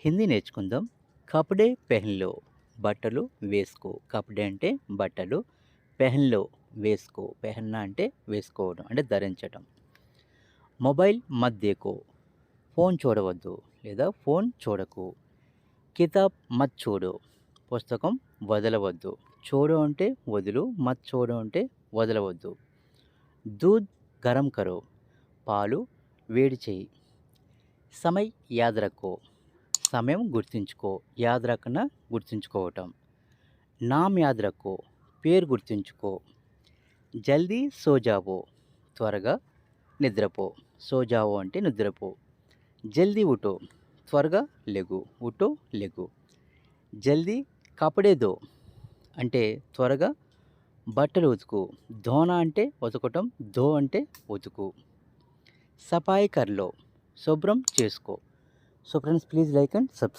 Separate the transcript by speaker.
Speaker 1: హిందీ నేర్చుకుందాం. కపడే పెహన్‌లో బట్టలు వేసుకో. కపడే అంటే బట్టలు. పెహన్‌లో వేసుకో. పెహన్నా అంటే వేసుకోవడం అంటే ధరించటం. మొబైల్ మత్ దేఖో. ఫోన్ చూడవద్దు లేదా ఫోన్ చూడకు. కితాబ్ మత్ చూడు. పుస్తకం వదలవద్దు. చూడు అంటే వదులు. మత్ చూడు అంటే వదలవద్దు. దూద్ గరం కరో. పాలు వేడి చెయ్యి. సమయ్ యాద్ రఖో. సమయం గుర్తుంచుకో. యాద్ రఖనా గుర్తుంచుకోవటం. నామ్ యాద్ రఖో. పేరు గుర్తుంచుకో. జల్దీ సో జావో. త్వరగా నిద్రపో. సో జావో అంటే నిద్రపో. జల్దీ ఉఠో. త్వరగా లెగు. ఉఠో లెగు. జల్దీ కపడే దో అంటే త్వరగా బట్టలు ఉతుకు. ధోనా అంటే ఉతకటం. ధో అంటే ఉతుకు. సఫాయి కర్లో శుభ్రం చేసుకో. So friends, please like and subscribe.